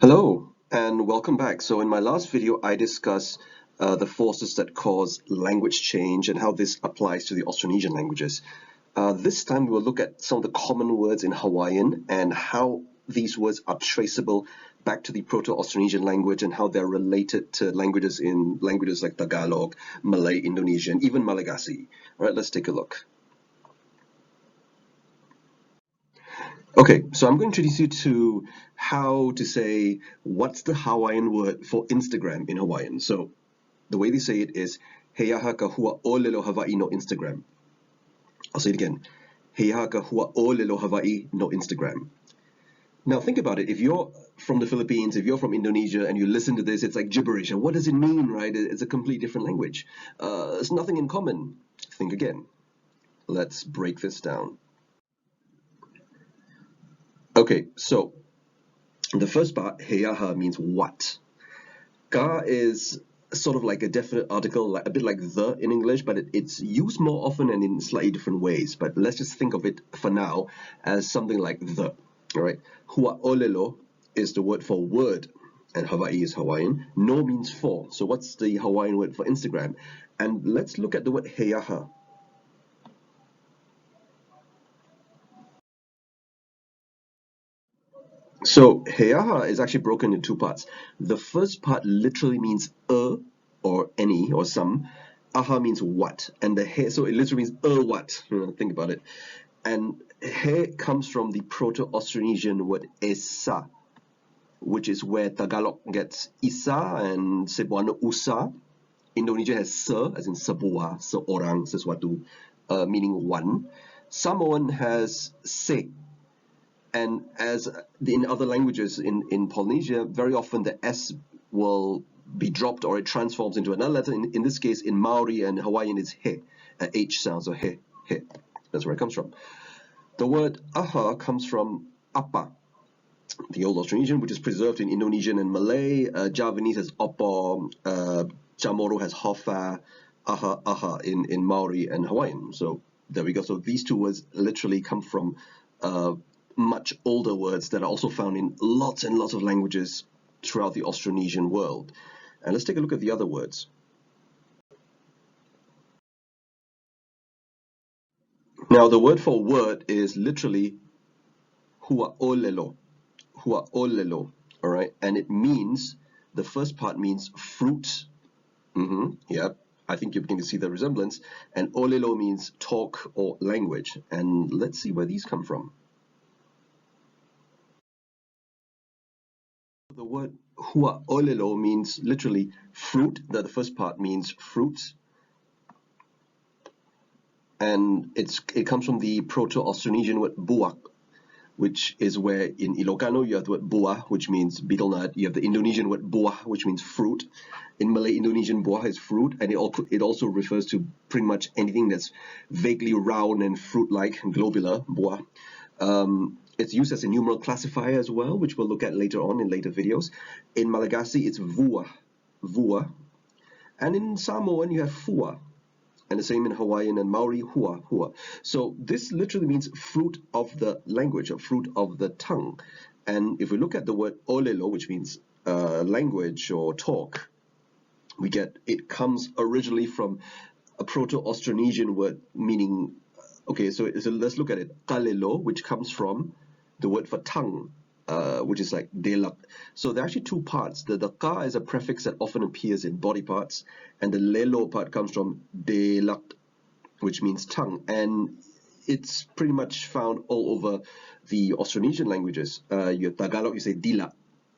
Hello and welcome back. So in my last video, I discussed the forces that cause language change and how this applies to the Austronesian languages. This time we'll look at some of the common words in Hawaiian and how these words are traceable back to the Proto-Austronesian language and how they're related to languages like Tagalog, Malay, Indonesian, even Malagasy. All right, let's take a look. Okay, so I'm going to introduce you to how to say what's the Hawaiian word for Instagram in Hawaiian. So the way they say it is Heiaha ka hua olelo Hawaii no Instagram. I'll say it again. Heiaha ka hua olelo Hawaii no Instagram. Now think about it. If you're from the Philippines, if you're from Indonesia and you listen to this, it's like gibberish. And what does it mean, right? It's a completely different language. It's nothing in common. Think again. Let's break this down. Okay, so the first part, heiaha, means what. Ka is sort of like a definite article, a bit like the in English, but it's used more often and in slightly different ways. But let's just think of it for now as something like the. All right. Hua olelo is the word for word, and Hawaii is Hawaiian. No means for. So what's the Hawaiian word for Instagram? And let's look at the word heiaha. So heiaha is actually broken into two parts. The first part literally means or any or some. Aha means what, and the he, so it literally means what. Think about it. And he comes from the Proto-Austronesian word esa, which is where Tagalog gets isa and Cebuano usa. Indonesia has se, as in sebuah, seorang, sesuatu, meaning one. Samoan has se. And as in other languages in Polynesia, very often the S will be dropped or it transforms into another letter. In this case, in Maori and Hawaiian, it's he, a H sound, so he. That's where it comes from. The word aha comes from apa, the Old Austronesian, which is preserved in Indonesian and Malay. Javanese has opo, Chamorro has hofa, aha in Maori and Hawaiian. So there we go. So these two words literally come from much older words that are also found in lots and lots of languages throughout the Austronesian world. And let's take a look at the other words. Now the word for word is literally hua olelo, all right, and it means, the first part means fruit. Yep, I think you can see the resemblance. And olelo means talk or language. And let's see where these come from. The word hua olelo means literally fruit. The first part means fruit. And it comes from the Proto-Austronesian word buak, which is where in Ilocano you have the word buah, which means betel nut. You have the Indonesian word buah, which means fruit. In Malay Indonesian, buah is fruit, and it also refers to pretty much anything that's vaguely round and fruit-like, globular, buah. It's used as a numeral classifier as well, which we'll look at later on in later videos. In Malagasy, it's vua. And in Samoan, you have fua. And the same in Hawaiian and Maori, hua. So this literally means fruit of the language, or fruit of the tongue. And if we look at the word olelo, which means language or talk, we get it comes originally from a Proto-Austronesian word meaning, okay, so let's look at it. Kalelo, which comes from the word for tongue, which is like delak. So there are actually two parts. The ka is a prefix that often appears in body parts, and the lelo part comes from delak, which means tongue. And it's pretty much found all over the Austronesian languages. Your Tagalog, you say dila,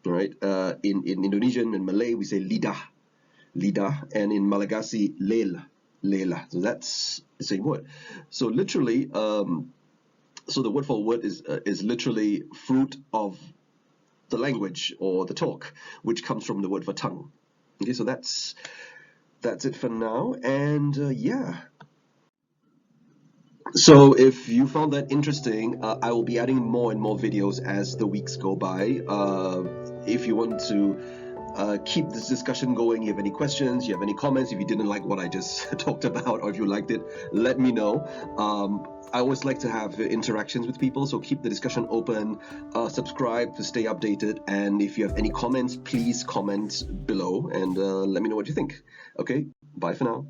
right? In Indonesian and Malay, we say lidah, and in Malagasy, lela. So that's the same word. So literally, so the word for word is literally fruit of the language or the talk, which comes from the word for tongue. Okay, so that's it for now, and yeah. So if you found that interesting, I will be adding more and more videos as the weeks go by. If you want to Keep this discussion going. You have any questions, you have any comments, if you didn't like what I just talked about, or if you liked it, let me know. I always like to have interactions with people, so keep the discussion open. Subscribe to stay updated, and if you have any comments, please comment below and let me know what you think. Okay, bye for now.